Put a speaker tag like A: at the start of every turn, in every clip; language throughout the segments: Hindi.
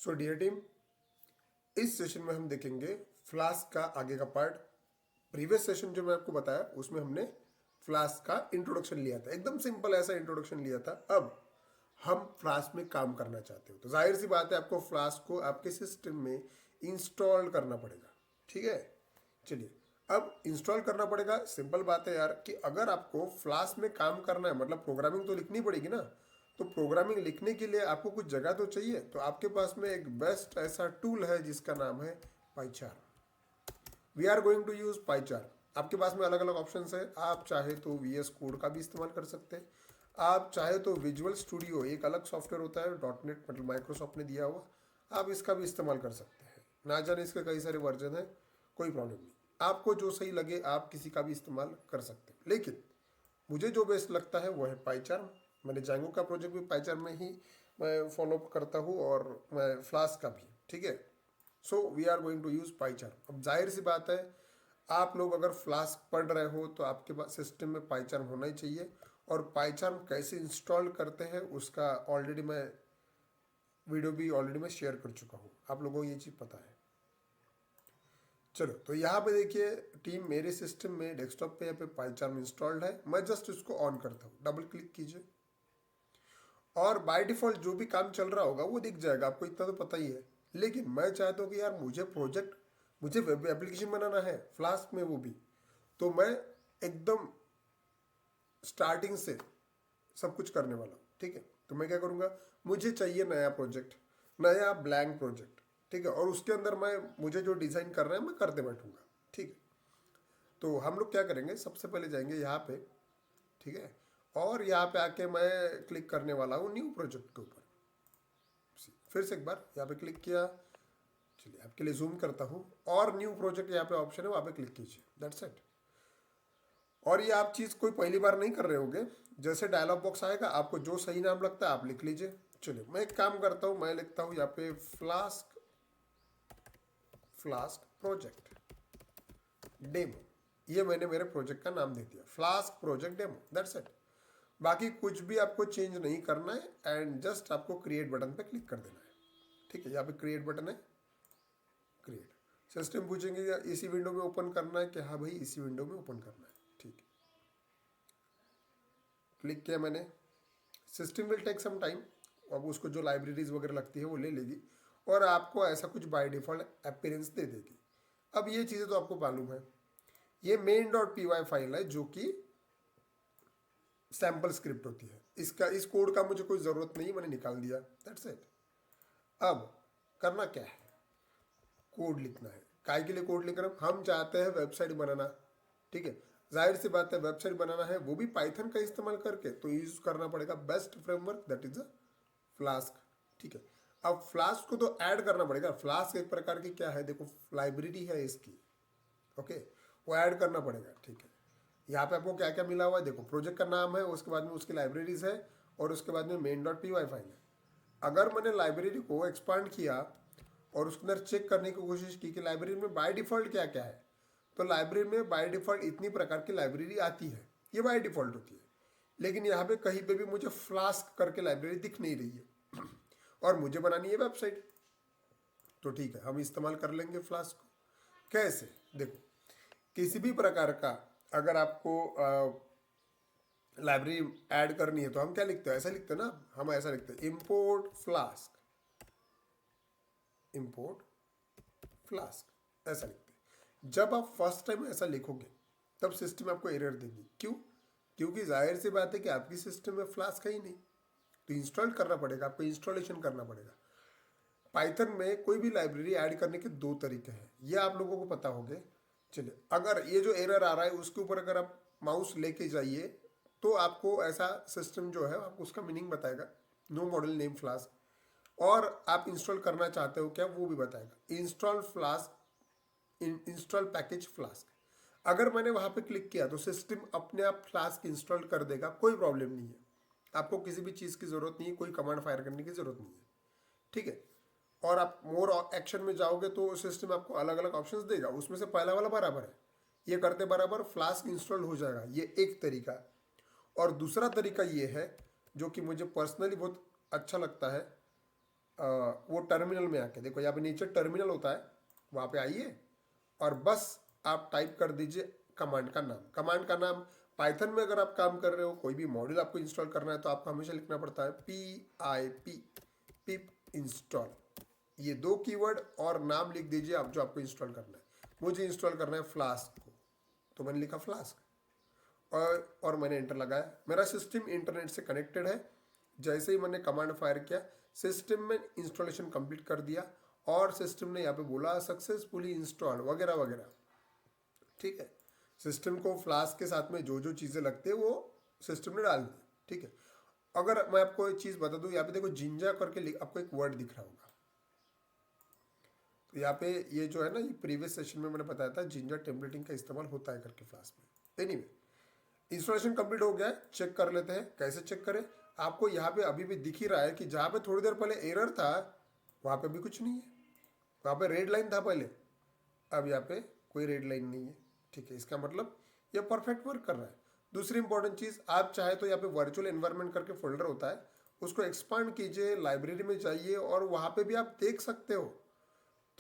A: सो डियर टीम, इस सेशन में हम देखेंगे फ्लास्क का आगे का पार्ट। प्रीवियस सेशन जो मैं आपको बताया उसमें हमने फ्लास्क का इंट्रोडक्शन लिया था, एकदम सिंपल ऐसा इंट्रोडक्शन लिया था। अब हम फ्लास्क में काम करना चाहते हो तो जाहिर सी बात है आपको फ्लास्क को आपके सिस्टम में इंस्टॉल करना पड़ेगा। ठीक है, चलिए अब इंस्टॉल करना पड़ेगा। सिंपल बात है यार कि अगर आपको फ्लास्क में काम करना है मतलब प्रोग्रामिंग तो लिखनी पड़ेगी ना। तो प्रोग्रामिंग लिखने के लिए आपको कुछ जगह तो चाहिए। तो आपके पास में एक बेस्ट ऐसा टूल है जिसका नाम है PyCharm. We are going to use PyCharm. आपके पास में अलग अलग ऑप्शंस है। आप चाहे तो VS कोड का भी इस्तेमाल कर सकते हैं। आप चाहे तो विजुअल स्टूडियो एक अलग सॉफ्टवेयर होता है .NET मतलब माइक्रोसॉफ्ट ने दिया हुआ, आप इसका भी इस्तेमाल कर सकते हैं। ना जाने इसके कई सारे वर्जन है, कोई प्रॉब्लम नहीं। आपको जो सही लगे आप किसी का भी इस्तेमाल कर सकते हैं, लेकिन मुझे जो बेस्ट लगता है वो है पाइचार। मैंने जैंगो का प्रोजेक्ट भी पाइचार में ही मैं फॉलो करता हूँ और मैं फ्लास्क का भी। ठीक है, so we are going to use PyCharm. अब जाहिर सी बात है आप लोग अगर फ्लास्क पढ़ रहे हो तो आपके पास सिस्टम में पाइचार होना ही चाहिए। और पाइचार कैसे इंस्टॉल करते हैं उसका ऑलरेडी मैं वीडियो भी ऑलरेडी मैं शेयर कर चुका हूँ, आप लोगों को ये चीज़ पता है। चलो तो यहाँ पे देखिए टीम, मेरे सिस्टम में डेस्कटॉप पे यहाँ पे पाइचार इंस्टॉल्ड है। मैं जस्ट इसको ऑन करता हूँ, डबल क्लिक कीजिए और बाय डिफॉल्ट जो भी काम चल रहा होगा वो दिख जाएगा, आपको इतना तो पता ही है। लेकिन मैं चाहता हूँ कि यार मुझे वेब एप्लीकेशन बनाना है फ्लास्क में, वो भी तो मैं एकदम स्टार्टिंग से सब कुछ करने वाला हूँ। ठीक है, तो मैं क्या करूँगा, मुझे चाहिए नया प्रोजेक्ट, नया ब्लैंक प्रोजेक्ट। ठीक है, और उसके अंदर मुझे जो डिज़ाइन कर रहे हैं मैं करते बैठूंगा। ठीक है, तो हम लोग क्या करेंगे, सबसे पहले जाएंगे यहाँ पे। ठीक है, और यहाँ पे आके मैं क्लिक करने वाला हूँ न्यू प्रोजेक्ट के ऊपर। फिर से एक बार यहाँ पे क्लिक किया, चलिए आपके लिए जूम करता हूँ, और न्यू प्रोजेक्ट यहाँ पे ऑप्शन है वहाँ पे क्लिक कीजिए, दैट्स इट। और ये आप चीज़ कोई पहली बार नहीं कर रहे होगे, जैसे डायलॉग बॉक्स आएगा आपको जो सही नाम लगता है आप लिख लीजिए। चलिए मैं एक काम करता हूँ, मैं लिखता हूँ यहाँ पे फ्लास्क प्रोजेक्ट डेमो। ये मैंने मेरे प्रोजेक्ट का नाम दे दिया, flask project demo, that's it. बाकी कुछ भी आपको चेंज नहीं करना है एंड जस्ट आपको क्रिएट बटन पे क्लिक कर देना है। ठीक है, यहाँ पे क्रिएट बटन है, क्रिएट। सिस्टम पूछेंगे या इसी विंडो में ओपन करना है कि हाँ भाई इसी विंडो में ओपन करना है। ठीक है, क्लिक किया मैंने। System will take some time, अब उसको जो लाइब्रेरीज वगैरह लगती है वो ले लेगी और आपको ऐसा कुछ बाय डिफॉल्ट अपीयरेंस दे देगी। अब ये चीज़ें तो आपको मालूम है, ये main.py फाइल है जो कि सैम्पल स्क्रिप्ट होती है। इस कोड का मुझे कोई ज़रूरत नहीं, मैंने निकाल दिया, दैट्स इट। अब करना क्या है, कोड लिखना है। काय के लिए कोड लिख रहे हैं, हम चाहते हैं वेबसाइट बनाना। ठीक है, जाहिर सी बात है वेबसाइट बनाना है वो भी पाइथन का इस्तेमाल करके, तो यूज करना पड़ेगा best framework, that is a flask. ठीक है, अब फ्लास्क को तो ऐड करना पड़ेगा। फ्लास्क एक प्रकार की क्या है, देखो लाइब्रेरी है इसकी। ओके, वो ऐड करना पड़ेगा। ठीक है, यहाँ पे आपको क्या क्या मिला हुआ है, देखो प्रोजेक्ट का नाम है, उसके बाद में उसकी लाइब्रेरीज है और उसके बाद में main.py फाइल है। अगर मैंने लाइब्रेरी को एक्सपांड किया और उसके अंदर चेक करने की कोशिश की कि लाइब्रेरी में बाय डिफॉल्ट क्या क्या है, तो लाइब्रेरी में बाय डिफॉल्ट इतनी प्रकार की लाइब्रेरी आती है, ये बाय डिफॉल्ट होती है। लेकिन यहाँ पे कहीं पे भी मुझे फ्लास्क करके लाइब्रेरी दिख नहीं रही है और मुझे बनानी है वेबसाइट। तो ठीक है, हम इस्तेमाल कर लेंगे फ्लास्क को। कैसे, देखो किसी भी प्रकार का अगर आपको लाइब्रेरी ऐड करनी है तो हम क्या लिखते हैं, ऐसा लिखते हैं ना, हम ऐसा लिखते हैं इंपोर्ट फ्लास्क, इंपोर्ट फ्लास्क ऐसा लिखते हैं। जब आप फर्स्ट टाइम ऐसा लिखोगे तब सिस्टम आपको एरर देगी। क्यों, क्योंकि जाहिर सी बात है कि आपकी सिस्टम में फ्लास्क है ही नहीं, तो इंस्टॉल करना पड़ेगा, आपको इंस्टॉलेशन करना पड़ेगा। पाइथन में कोई भी लाइब्रेरी ऐड करने के दो तरीके हैं, ये आप लोगों को पता होंगे। चलिए, अगर ये जो एरर आ रहा है उसके ऊपर अगर आप माउस लेके जाइए तो आपको ऐसा सिस्टम जो है आपको उसका मीनिंग बताएगा, नो मॉडल नेम फ्लास्क। और आप इंस्टॉल करना चाहते हो क्या वो भी बताएगा, install flask, install package flask. अगर मैंने वहाँ पे क्लिक किया तो सिस्टम अपने आप फ्लास्क इंस्टॉल कर देगा, कोई प्रॉब्लम नहीं है। आपको किसी भी चीज़ की ज़रूरत नहीं है, कोई कमांड फायर करने की ज़रूरत नहीं है। ठीक है, और आप मोर एक्शन में जाओगे तो सिस्टम आपको अलग अलग ऑप्शंस देगा, उसमें से पहला वाला बराबर है, ये करते बराबर फ्लास्क इंस्टॉल हो जाएगा, ये एक तरीका। और दूसरा तरीका ये है जो कि मुझे पर्सनली बहुत अच्छा लगता है, वो टर्मिनल में आके देखो, यहाँ पे नीचे टर्मिनल होता है, वहाँ पे आइए और बस आप टाइप कर दीजिए कमांड का नाम। कमांड का नाम पाइथन में अगर आप काम कर रहे हो, कोई भी मॉड्यूल आपको इंस्टॉल करना है तो आपको हमेशा लिखना पड़ता है PIP, पिप इंस्टॉल। ये 2 कीवर्ड और नाम लिख दीजिए आप जो आपको इंस्टॉल करना है। मुझे इंस्टॉल करना है फ्लास्क को, तो मैंने लिखा फ्लास्क और मैंने एंटर लगाया। मेरा सिस्टम इंटरनेट से कनेक्टेड है। जैसे ही मैंने कमांड फायर किया, सिस्टम में इंस्टॉलेशन कंप्लीट कर दिया और सिस्टम ने यहाँ पे बोला सक्सेसफुली इंस्टॉल वगैरह वगैरह। ठीक है, सिस्टम को फ्लास्क के साथ में जो जो चीज़ें लगती है वो सिस्टम ने डाल दी। ठीक है, अगर मैं आपको एक चीज़ बता दूं, यहाँ पे देखो जिंजा करके आपको एक वर्ड दिख रहा होगा। तो यहाँ पे ये जो है ना, ये प्रीवियस सेशन में मैंने बताया था जिंजा टेम्पलेटिंग का इस्तेमाल होता है करके फ्लास्क में। एनीवे, इंस्टॉलेशन कंप्लीट हो गया है, चेक कर लेते हैं। कैसे चेक करें? आपको यहाँ पे अभी भी दिख ही रहा है कि जहाँ पे थोड़ी देर पहले एरर था वहाँ पे भी कुछ नहीं है। वहाँ पे रेड लाइन था पहले, अब यहाँ पे कोई रेड लाइन नहीं है। ठीक है, इसका मतलब ये परफेक्ट वर्क कर रहा है। दूसरी इंपॉर्टेंट चीज़, आप चाहे तो यहाँ पे वर्चुअल एनवायरनमेंट करके फोल्डर होता है, उसको एक्सपांड कीजिए, लाइब्रेरी में जाइए और वहाँ पे भी आप देख सकते हो।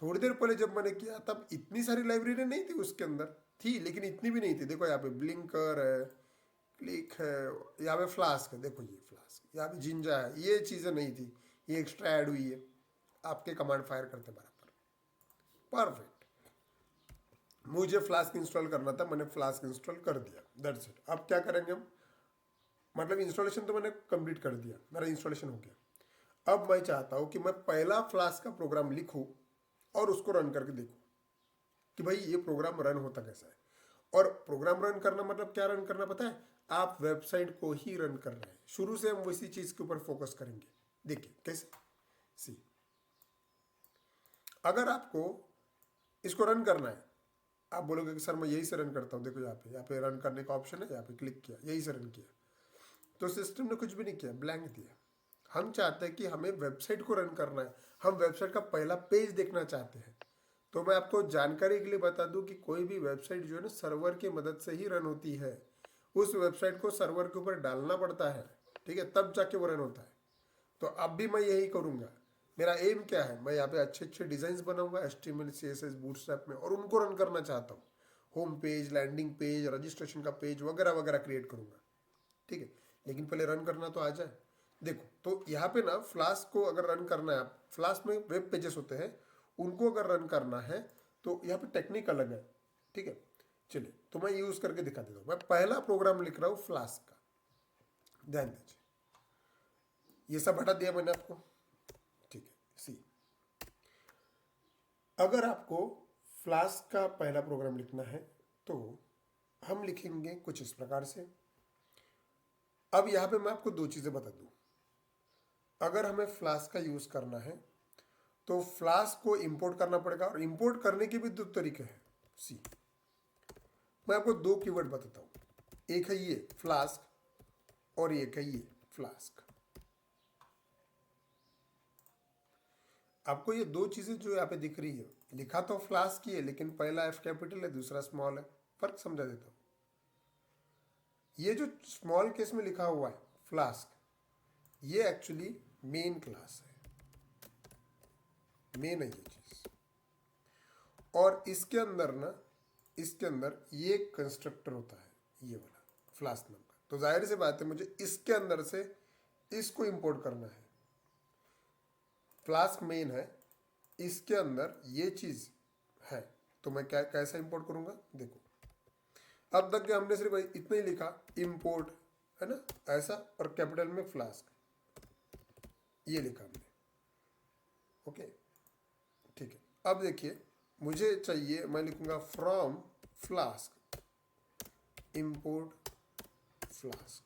A: थोड़ी देर पहले जब मैंने किया तब इतनी सारी लाइब्रेरी नहीं थी उसके अंदर, थी लेकिन इतनी भी नहीं थी। देखो यहाँ पे ब्लिंकर है, क्लिक है, यहाँ पे फ्लास्क है, देखो ये फ्लास्क, यहाँ पे जिंजा है, ये चीज़ें नहीं थी, ये एक्स्ट्रा ऐड हुई है आपके कमांड फायर करते बराबर। परफेक्ट। मुझे फ्लास्क इंस्टॉल करना था, मैंने फ्लास्क इंस्टॉल कर दिया, दैट्स इट। अब क्या करेंगे हम, मतलब इंस्टॉलेशन तो मैंने कंप्लीट कर दिया, मेरा इंस्टॉलेशन हो गया। अब मैं चाहता हूँ कि मैं पहला फ्लास्क का प्रोग्राम लिखूँ और उसको रन करके देखूँ कि भाई ये प्रोग्राम रन होता कैसा है। और प्रोग्राम रन करना मतलब क्या रन करना पता है? आप वेबसाइट को ही रन कर रहे हैं। शुरू से हम उसी चीज के ऊपर फोकस करेंगे। देखिए कैसे। सी, अगर आपको इसको रन करना है, आप बोलोगे कि सर मैं यही से रन करता हूँ। देखो यहाँ पे रन करने का ऑप्शन है, यहाँ पे क्लिक किया, यही से रन किया, तो सिस्टम ने कुछ भी नहीं किया, ब्लैंक दिया। हम चाहते हैं कि हमें वेबसाइट को रन करना है, हम वेबसाइट का पहला पेज देखना चाहते हैं। तो मैं आपको जानकारी के लिए बता दूं कि कोई भी वेबसाइट जो है ना सर्वर की मदद से ही रन होती है। उस वेबसाइट को सर्वर के ऊपर डालना पड़ता है, ठीक है, तब जाके वो रन होता है। तो अब भी मैं यही करूंगा। मेरा एम क्या है, मैं यहाँ पे अच्छे अच्छे डिजाइन बनाऊंगा HTML CSS बूटस्ट्रैप में और उनको रन करना चाहता हूँ। Home page, landing page, registration का पेज वगैरह वगैरह क्रिएट करूंगा। ठीक है, लेकिन पहले रन करना तो आ जाए। देखो तो यहाँ पे ना फ्लास्क को अगर रन करना है, फ्लास्क में वेब पेजेस होते हैं, उनको अगर रन करना है तो यहाँ पे टेक्निक अलग है। ठीक है, चलिए तो मैं यूज करके दिखा देता हूँ। मैं पहला प्रोग्राम लिख रहा हूँ फ्लास्क का, ध्यान दीजिए। ये सब हटा दिया मैंने आपको। ठीक है, सी, अगर आपको फ्लास्क का पहला प्रोग्राम लिखना है तो हम लिखेंगे कुछ इस प्रकार से। अब यहाँ पे मैं आपको दो चीजें बता दूं। अगर हमें फ्लास्क का यूज करना है तो फ्लास्क को इंपोर्ट करना पड़ेगा, और इंपोर्ट करने के भी दो तरीके हैं। सी, मैं आपको दो कीवर्ड बताता हूं, एक है ये फ्लास्क और एक है ये फ्लास्क। आपको ये दो चीजें जो यहाँ पे दिख रही है, लिखा तो फ्लास्क ही है लेकिन पहला F कैपिटल है, दूसरा स्मॉल है। फर्क समझा देता हूं। ये जो स्मॉल केस में लिखा हुआ है फ्लास्क, ये एक्चुअली मेन क्लास है, मेन है ये चीज। और इसके अंदर ना, इसके अंदर ये कंस्ट्रक्टर होता है, ये वाला फ्लास्क नाम का। तो जाहिर सी बात है मुझे इसके अंदर से इसको इंपोर्ट करना है। फ्लास्क मेन है, इसके अंदर ये चीज है, तो मैं क्या कैसा इंपोर्ट करूंगा? देखो अब तक के हमने सिर्फ इतना ही लिखा, इंपोर्ट, है ना, ऐसा, और कैपिटल में फ्लास्क, ये लिखा हमने। ओके, ठीक है। अब देखिए मुझे चाहिए, मैं लिखूंगा फ्रॉम फ्लास्क इंपोर्ट फ्लास्क।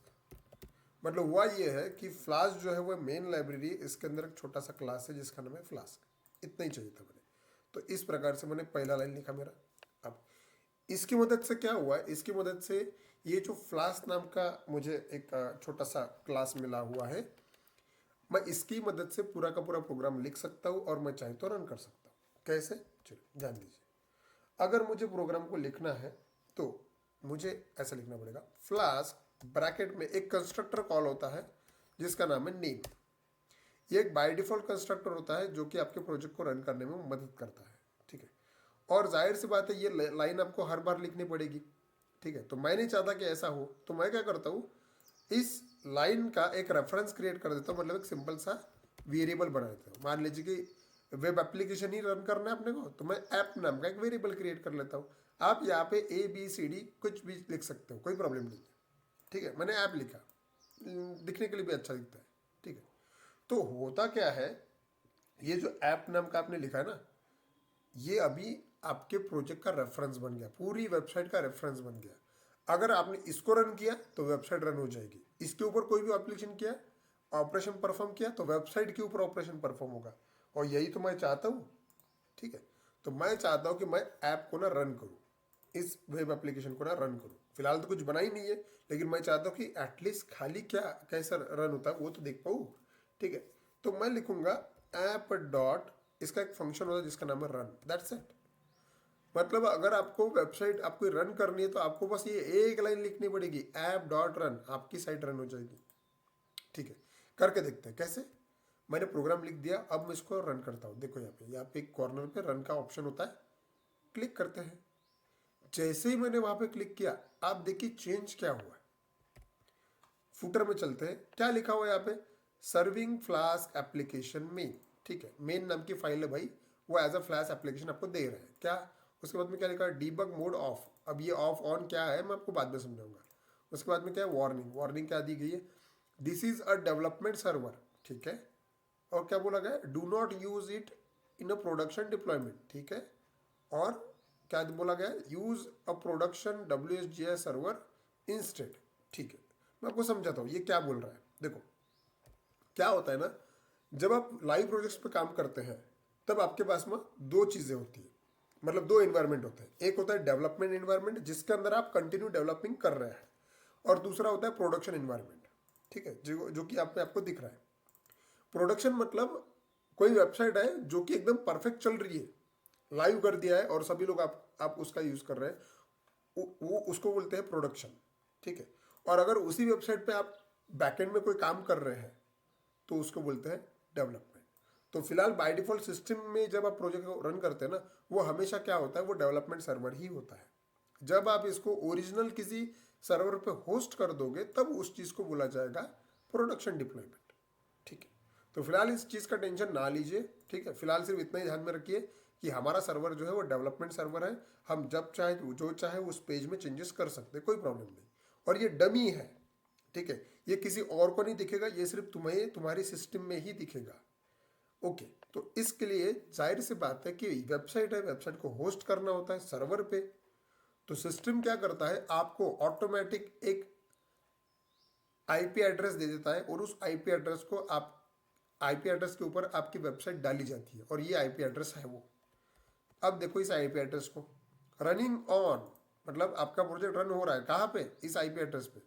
A: मतलब हुआ ये है कि फ्लास्क जो है वो मेन लाइब्रेरी, इसके अंदर एक छोटा सा क्लास है जिसका नाम है फ्लास्क। इतना ही चाहिए था मैंने। तो इस प्रकार से मैंने पहला लाइन लिखा मेरा। अब इसकी मदद से क्या हुआ है, इसकी मदद से ये जो फ्लास्क नाम का मुझे एक छोटा सा क्लास मिला हुआ है, मैं इसकी मदद से पूरा का पूरा प्रोग्राम लिख सकता हूँ और मैं चाहे तो रन कर सकता हूँ। कैसे? चलिए ध्यान दीजिए। अगर मुझे प्रोग्राम को लिखना है तो मुझे ऐसा लिखना पड़ेगा, फ्लास्क ब्रैकेट में एक कंस्ट्रक्टर कॉल होता है जिसका नाम है नेम। ये एक बाय डिफॉल्ट कंस्ट्रक्टर होता है जो कि आपके प्रोजेक्ट को रन करने में मदद करता है, ठीक है। और जाहिर सी बात है ये लाइन आपको हर बार लिखनी पड़ेगी, ठीक है। तो मैं नहीं चाहता कि ऐसा हो, तो मैं क्या करता हूँ, इस लाइन का एक रेफरेंस क्रिएट कर देता हूँ, मतलब एक सिंपल सा वेरिएबल बना देता हूँ। मान लीजिए कि वेब एप्लीकेशन ही रन करना है अपने को, तो मैं ऐप नाम का एक वेरिएबल क्रिएट कर लेता हूँ। आप यहाँ पे ABCD कुछ भी लिख सकते हो, कोई प्रॉब्लम नहीं है, ठीक है। मैंने ऐप लिखा, दिखने के लिए भी अच्छा दिखता है, ठीक है। तो होता क्या है, ये जो ऐप नाम का आपने लिखा है ना, ये अभी आपके प्रोजेक्ट का रेफरेंस बन गया, पूरी वेबसाइट का रेफरेंस बन गया। अगर आपने इसको रन किया तो वेबसाइट रन हो जाएगी, इसके ऊपर कोई भी एप्लीकेशन किया, ऑपरेशन परफॉर्म किया, तो वेबसाइट के ऊपर ऑपरेशन परफॉर्म होगा। और यही तो मैं चाहता हूँ, ठीक है। तो मैं चाहता हूँ कि मैं ऐप को ना रन करूँ, इस वेब एप्लीकेशन को ना रन करूँ। फिलहाल तो कुछ बना ही नहीं है, लेकिन मैं चाहता हूँ कि एटलीस्ट खाली क्या कैसा रन होता है वो तो देख पाऊँ, ठीक है। तो मैं लिखूंगा ऐप डॉट, इसका एक फंक्शन होता है जिसका नाम है रन, दैट्स इट। मतलब अगर आपको वेबसाइट आपको रन करनी है तो आपको बस ये एक लाइन लिखनी पड़ेगी, ऐप डॉट रन, आपकी साइट रन हो जाएगी, ठीक है। करके देखते हैं कैसे। मैंने प्रोग्राम लिख दिया, अब मैं इसको रन करता हूँ। देखो यहाँ पे एक कॉर्नर पे रन का ऑप्शन होता है, क्लिक करते हैं। जैसे ही मैंने वहां पे क्लिक किया, आप देखिए चेंज क्या हुआ है। फुटर में चलते हैं, क्या लिखा हुआ है यहाँ पे, सर्विंग फ्लास्क एप्लीकेशन मेन, ठीक है। मेन नाम की फाइल है भाई, वो एज अ फ्लैश एप्लीकेशन आपको दे रहे हैं क्या। उसके बाद में क्या लिखा है, डीबग मोड ऑफ। अब ये ऑफ ऑन क्या है मैं आपको बाद में समझाऊंगा। उसके बाद में क्या है, वार्निंग। वार्निंग क्या दी गई है, this is a development server, ठीक है। और क्या बोला गया, do not use it in a production deployment, ठीक है। और क्या बोला गया, use a production WSGI server instead, ठीक है। मैं आपको समझाता हूँ ये क्या बोल रहा है। देखो क्या होता है ना, जब आप लाइव प्रोजेक्ट्स पे काम करते हैं तब आपके पास में दो चीजें होती है, मतलब दो एनवायरनमेंट होते हैं। एक होता है डेवलपमेंट एनवायरनमेंट जिसके अंदर आप कंटिन्यू डेवलपिंग कर रहे हैं, और दूसरा होता है प्रोडक्शन एनवायरनमेंट, ठीक है, जो कि आपको दिख रहा है। प्रोडक्शन मतलब कोई वेबसाइट है जो कि एकदम परफेक्ट चल रही है, लाइव कर दिया है और सभी लोग आप उसका यूज कर रहे हैं, वो उसको बोलते हैं प्रोडक्शन, ठीक है। और अगर उसी वेबसाइट पे आप बैकएंड में कोई काम कर रहे हैं तो उसको बोलते हैं डेवलपमेंट। तो फिलहाल बाय डिफॉल्ट सिस्टम में जब आप प्रोजेक्ट को रन करते हैं ना, वो हमेशा क्या होता है, वो डेवलपमेंट सर्वर ही होता है। जब आप इसको ओरिजिनल किसी सर्वर पे होस्ट कर दोगे तब उस चीज को बोला जाएगा प्रोडक्शन डिप्लॉयमेंट, ठीक है। तो फिलहाल इस चीज का टेंशन ना लीजिए, ठीक है। फिलहाल सिर्फ इतना ही ध्यान में रखिए कि हमारा सर्वर जो है वो डेवलपमेंट सर्वर है, हम जब चाहे जो चाहे उस पेज में चेंजेस कर सकते हैं, कोई प्रॉब्लम नहीं। और ये डमी है, ठीक है, ये किसी और को नहीं दिखेगा, ये सिर्फ तुम्हें तुम्हारी सिस्टम में ही दिखेगा, ओके। तो इसके लिए जाहिर सी बात है कि वेबसाइट है, वेबसाइट को होस्ट करना होता है सर्वर पे। तो सिस्टम क्या करता है, आपको ऑटोमेटिक एक IP एड्रेस दे देता है, और उस IP एड्रेस को आप IP एड्रेस के ऊपर आपकी वेबसाइट डाली जाती है, और ये IP एड्रेस है वो। अब देखो इस IP एड्रेस को, रनिंग ऑन, मतलब आपका प्रोजेक्ट रन हो रहा है कहाँ पे, इस IP एड्रेस पे।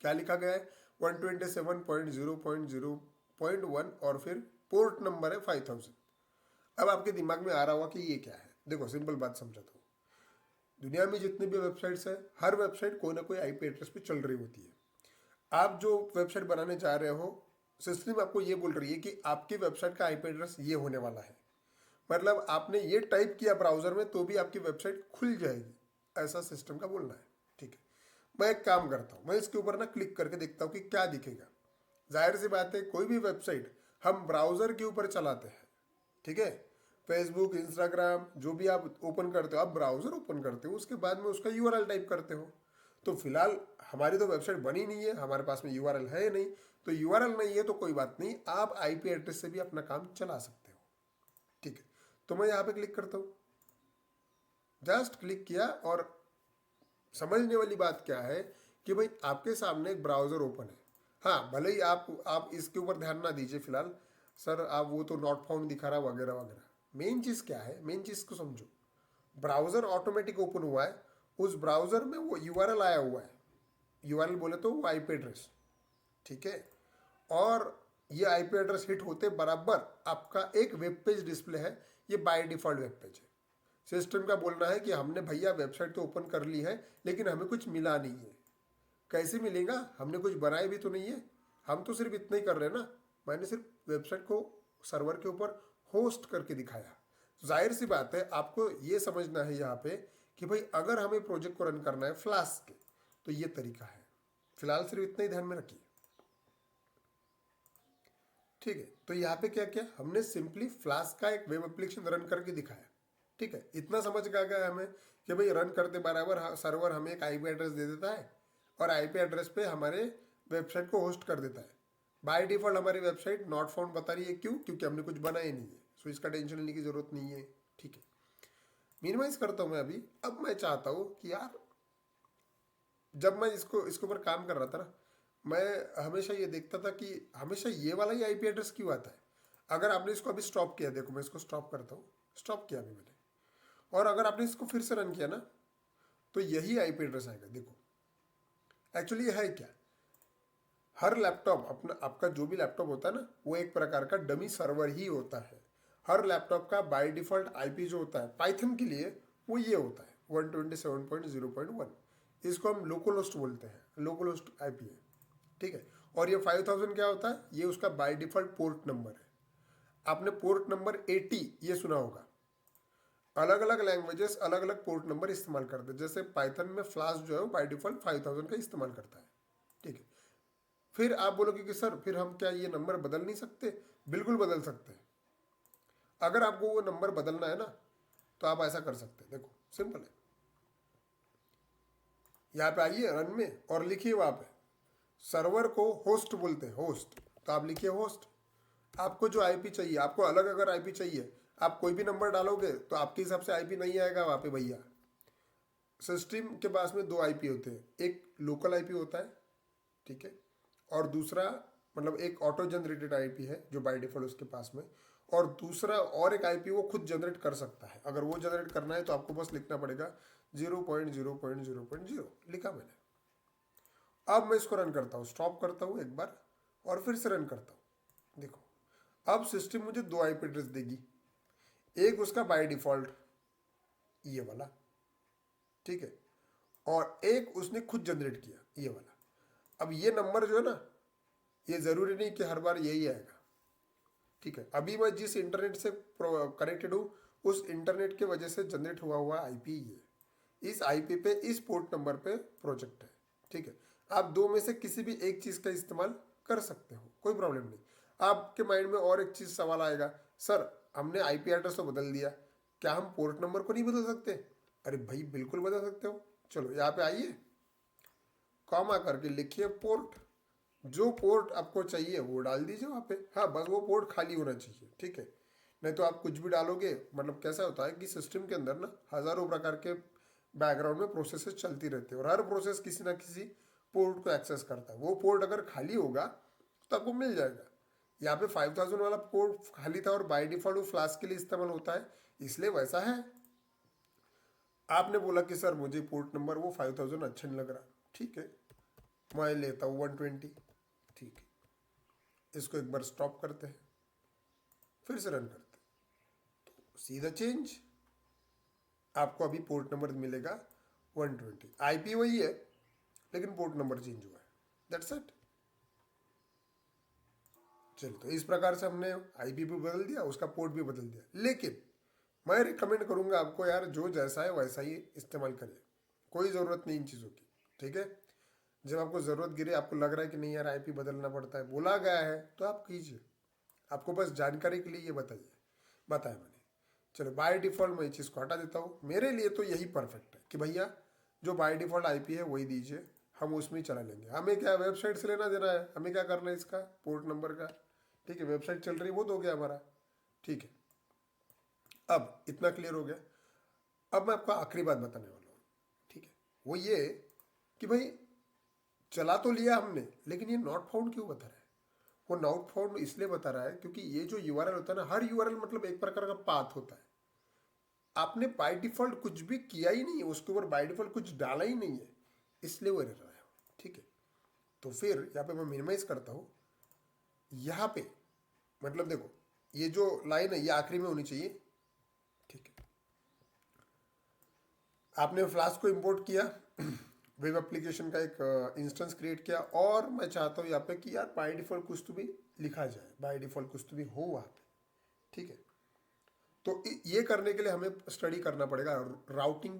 A: क्या लिखा गया है, 127.0.0.1, और फिर पोर्ट नंबर है 5000। अब आपके दिमाग में आ रहा होगा कि ये क्या है। देखो सिंपल बात समझाता हूँ, दुनिया में जितनी भी वेबसाइट्स है, हर वेबसाइट कोई ना कोई IP एड्रेस पे चल रही होती है। आप जो वेबसाइट बनाने जा रहे हो, सिस्टम आपको ये बोल रही है कि आपकी वेबसाइट का IP एड्रेस ये होने वाला है, मतलब आपने ये टाइप किया ब्राउजर में तो भी आपकी वेबसाइट खुल जाएगी, ऐसा सिस्टम का बोलना है, ठीक है। मैं एक काम करता हूँ, मैं इसके ऊपर ना क्लिक करके देखता हूँ कि क्या दिखेगा। जाहिर सी बात है कोई भी वेबसाइट हम ब्राउजर के ऊपर चलाते हैं, ठीक है। फेसबुक, इंस्टाग्राम जो भी आप ओपन करते हो, आप ब्राउजर ओपन करते हो, उसके बाद में उसका URL टाइप करते हो। तो फिलहाल हमारी तो वेबसाइट बनी नहीं है, हमारे पास में URL है नहीं, तो URL नहीं है तो कोई बात नहीं, आप IP एड्रेस से भी अपना काम चला सकते हो, ठीक है। तो मैं यहाँ पे क्लिक करता हूँ, जस्ट क्लिक किया, और समझने वाली बात क्या है कि भाई आपके सामने एक ब्राउजर ओपन है। हाँ, भले ही आप इसके ऊपर ध्यान ना दीजिए फिलहाल, सर आप वो तो नॉट फाउंड दिखा रहा वगैरह वगैरह। मेन चीज क्या है, मेन चीज को समझो। ब्राउजर ऑटोमेटिक ओपन हुआ है, उस ब्राउजर में वो URL आया हुआ है, URL बोले तो वो IP एड्रेस, ठीक है। और ये IP एड्रेस हिट होते बराबर आपका एक वेब पेज डिस्प्ले है, ये बाय डिफॉल्ट वेब पेज है। सिस्टम का बोलना है कि हमने भैया वेबसाइट तो ओपन कर ली है, लेकिन हमें कुछ मिला नहीं है। कैसे मिलेगा, हमने कुछ बनाए भी तो नहीं है, हम तो सिर्फ इतना ही कर रहे हैं ना, मैंने सिर्फ वेबसाइट को सर्वर के ऊपर होस्ट करके दिखाया। जाहिर सी बात है आपको ये समझना है यहाँ पे कि भाई अगर हमें प्रोजेक्ट को रन करना है फ्लास्क के तो ये तरीका है। फिलहाल सिर्फ इतना ही ध्यान में रखिए, ठीक है। तो यहाँ पे क्या किया हमने, सिंपली फ्लास्क का एक वेब एप्लीकेशन रन करके दिखाया, ठीक है। इतना समझ आ गया हमें कि भाई रन करते बराबर सर्वर हमें एक आईपी एड्रेस दे देता है और आईपी एड्रेस पे हमारे वेबसाइट को होस्ट कर देता है। बाय डिफॉल्ट हमारी वेबसाइट नॉट फाउंड बता रही है, क्यों? क्योंकि हमने कुछ बनाया नहीं है, सो इसका टेंशन लेने की जरूरत नहीं है, ठीक है। मिनिमाइज करता हूँ मैं अभी। अब मैं चाहता हूँ कि यार जब मैं इसके ऊपर काम कर रहा था ना, मैं हमेशा ये देखता था कि हमेशा ये वाला ही आईपी एड्रेस क्यों आता है। अगर आपने इसको अभी स्टॉप किया, देखो मैं इसको स्टॉप करता हूँ, स्टॉप किया अभी मैंने, और अगर आपने इसको फिर से रन किया ना तो यही आईपी एड्रेस आएगा। देखो एक्चुअली ये है क्या, हर लैपटॉप अपना, आपका जो भी लैपटॉप होता है ना वो एक प्रकार का डमी सर्वर ही होता है। हर लैपटॉप का बाय डिफॉल्ट आईपी जो होता है पाइथन के लिए वो ये होता है 127.0.1। इसको हम लोकल होस्ट बोलते हैं, लोकल होस्ट आईपी है, ठीक है। और ये 5000 क्या होता है, ये उसका बाय डिफॉल्ट पोर्ट नंबर है। आपने पोर्ट नंबर 80 ये सुना होगा। अलग अलग लैंग्वेजेस अलग अलग पोर्ट नंबर इस्तेमाल करते हैं। जैसे पाइथन में फ्लास्क जो है वो बाय डिफॉल्ट 5000 का इस्तेमाल करता है, ठीक है। फिर आप बोलोगे कि सर फिर हम क्या ये नंबर बदल नहीं सकते? बिल्कुल बदल सकते हैं। अगर आपको वो नंबर बदलना है ना तो आप ऐसा कर सकते हैं। देखो सिंपल है, यहाँ पे आइए रन में और लिखिए वहाँ पे, सर्वर को होस्ट बोलते हैं, होस्ट। तो आप लिखिए होस्ट। आपको जो आईपी चाहिए, आपको अलग अगर आईपी चाहिए, आप कोई भी नंबर डालोगे तो आपके हिसाब से आईपी नहीं आएगा वहाँ पे भैया। सिस्टम के पास में दो आईपी होते हैं, एक लोकल आईपी होता है, ठीक है, और दूसरा मतलब एक ऑटो जनरेटेड आईपी है जो बाय डिफॉल्ट उसके पास में, और दूसरा और एक आईपी वो खुद जनरेट कर सकता है। अगर वो जनरेट करना है तो आपको बस लिखना पड़ेगा 0.0.0.0 लिखा मैंने। अब मैं इसको रन करता हूँ, स्टॉप करता हूँ एक बार और फिर से रन करता हूँ। देखो अब सिस्टम मुझे दो आईपी एड्रेस देगी, एक उसका बाय डिफॉल्ट ये वाला, ठीक है, और एक उसने खुद जनरेट किया ये वाला। अब ये नंबर जो है ना ये जरूरी नहीं कि हर बार यही आएगा, ठीक है। अभी मैं जिस इंटरनेट से कनेक्टेड हूँ उस इंटरनेट के वजह से जनरेट हुआ आईपी ये, इस आईपी पे इस पोर्ट नंबर पे प्रोजेक्ट है, ठीक है। आप दो में से किसी भी एक चीज़ का इस्तेमाल कर सकते हो, कोई प्रॉब्लम नहीं। आपके माइंड में और एक चीज़ सवाल आएगा, सर हमने आईपी एड्रेस तो बदल दिया, क्या हम पोर्ट नंबर को नहीं बदल सकते? अरे भाई बिल्कुल बदल सकते हो। चलो यहाँ पे आइए, कॉमा करके लिखिए पोर्ट, जो पोर्ट आपको चाहिए वो डाल दीजिए वहाँ पे। हाँ बस वो पोर्ट खाली होना चाहिए, ठीक है। नहीं तो आप कुछ भी डालोगे, मतलब कैसा होता है कि सिस्टम के अंदर ना हज़ारों प्रकार के बैकग्राउंड में प्रोसेसेस चलती रहती है और हर प्रोसेस किसी ना किसी पोर्ट को एक्सेस करता है। वो पोर्ट अगर खाली होगा तो आपको मिल जाएगा। यहाँ पे 5000 वाला पोर्ट खाली था और बाय डिफॉल्ट वो फ्लास्क के लिए इस्तेमाल होता है, इसलिए वैसा है। आपने बोला कि सर मुझे पोर्ट नंबर वो 5000 अच्छा नहीं लग रहा, ठीक है, मैं लेता हूँ 120, ठीक है। इसको एक बार स्टॉप करते हैं, फिर से रन करते हैं, तो सीधा चेंज, आपको अभी पोर्ट नंबर मिलेगा 120। आईपी वही है लेकिन पोर्ट नंबर चेंज हुआ है, दैट्स इट। चलो तो इस प्रकार से हमने आईपी भी बदल दिया, उसका पोर्ट भी बदल दिया। लेकिन मैं रिकमेंड करूंगा आपको यार जो जैसा है वैसा ही इस्तेमाल करिए, कोई ज़रूरत नहीं इन चीज़ों की, ठीक है। जब आपको ज़रूरत गिरे, आपको लग रहा है कि नहीं यार आईपी बदलना पड़ता है, बोला गया है तो आप कीजिए। आपको बस जानकारी के लिए ये बताया मैंने। चलो बाय डिफ़ॉल्ट मैं इस चीज़ को हटा देता हूँ। मेरे लिए तो यही परफेक्ट है कि भैया जो बाय डिफ़ॉल्ट आईपी है वही दीजिए, हम उसमें ही चला लेंगे। हमें क्या वेबसाइट से लेना देना है, हमें क्या करना है इसका पोर्ट नंबर का, ठीक है। वेबसाइट चल रही है वो तो हो गया हमारा, ठीक है। अब इतना क्लियर हो गया। अब मैं आपको आखिरी बात बताने वाला हूँ, ठीक है। वो ये कि भाई चला तो लिया हमने, लेकिन ये नॉट फाउंड क्यों बता रहा है? वो नॉट फाउंड इसलिए बता रहा है क्योंकि ये जो यूआरएल होता है ना, हर यूआरएल मतलब एक प्रकार का पाथ होता है। आपने बाय डिफॉल्ट कुछ भी किया ही नहीं है, उसके ऊपर बाय डिफॉल्ट कुछ डाला ही नहीं है, इसलिए वो एरर आया, ठीक है। तो फिर यहाँ पे मैं मिनिमाइज करता हूँ। यहाँ पे मतलब देखो ये जो लाइन है ये आखिरी में होनी चाहिए, ठीक है। आपने फ्लास्क को इंपोर्ट किया, वेब एप्लीकेशन का एक इंस्टेंस क्रिएट किया, और मैं चाहता हूँ यहाँ पे कि यार बाय डिफॉल्ट कुछ तो भी लिखा जाए, बाय डिफॉल्ट कुछ तो भी हो वहाँ पे, ठीक है। तो ये करने के लिए हमें स्टडी करना पड़ेगा राउटिंग।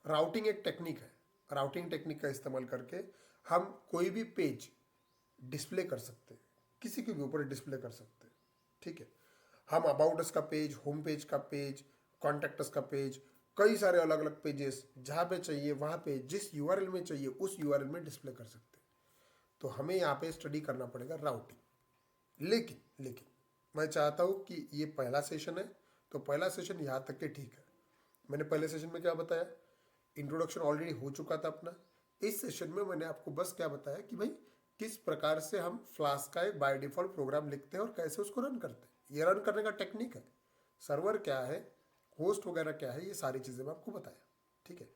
A: राउटिंग एक टेक्निक है, राउटिंग टेक्निक का इस्तेमाल करके हम कोई भी पेज डिस्प्ले कर सकते हैं, किसी के भी ऊपर डिस्प्ले कर सकते हैं, ठीक है। हम अबाउट अस का पेज, होम पेज का पेज, कॉन्टैक्ट अस का पेज, कई सारे अलग अलग पेजेस जहाँ पे चाहिए वहाँ पे जिस यूआरएल में चाहिए उस यूआरएल में डिस्प्ले कर सकते हैं। तो हमें यहाँ पे स्टडी करना पड़ेगा राउटिंग। लेकिन मैं चाहता हूँ कि ये पहला सेशन है, तो पहला सेशन यहाँ तक के ठीक है। मैंने पहले सेशन में क्या बताया, इंट्रोडक्शन ऑलरेडी हो चुका था अपना। इस सेशन में मैंने आपको बस क्या बताया कि भाई किस प्रकार से हम फ्लास्क का एक बाय डिफॉल्ट प्रोग्राम लिखते हैं और कैसे उसको रन करते हैं। ये रन करने का टेक्निक है, सर्वर क्या है, होस्ट वगैरह क्या है, ये सारी चीज़ें मैं आपको बताया, ठीक है।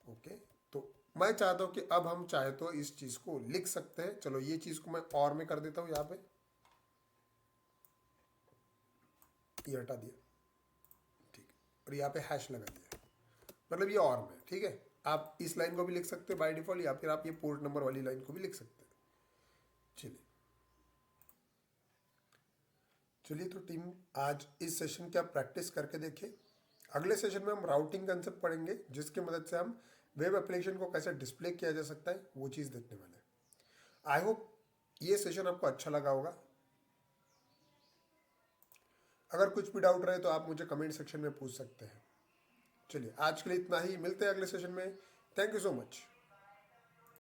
A: ओके, तो मैं चाहता हूँ कि अब हम चाहे तो इस चीज़ को लिख सकते हैं। चलो ये चीज़ को मैं और में कर देता हूँ, यहाँ पे ये हटा दिया, ठीक है, और यहाँ पे हैश लगा दिया, मतलब ये और में, ठीक है। आप इस लाइन को भी लिख सकते हो बाय डिफॉल्ट, या फिर आप ये पोर्ट नंबर वाली लाइन को भी लिख सकते हैं। चलिए चलिए, तो टीम आज इस सेशन की आप प्रैक्टिस करके देखिए। अगले सेशन में हम राउटिंग कंसेप्ट पढ़ेंगे, जिसकी मदद से हम वेब एप्लीकेशन को कैसे डिस्प्ले किया जा सकता है वो चीज़ देखने वाले हैं। आई होप ये सेशन आपको अच्छा लगा होगा। अगर कुछ भी डाउट रहे तो आप मुझे कमेंट सेक्शन में पूछ सकते हैं। चलिए आज के लिए इतना ही, मिलते हैं अगले सेशन में। Thank you so much.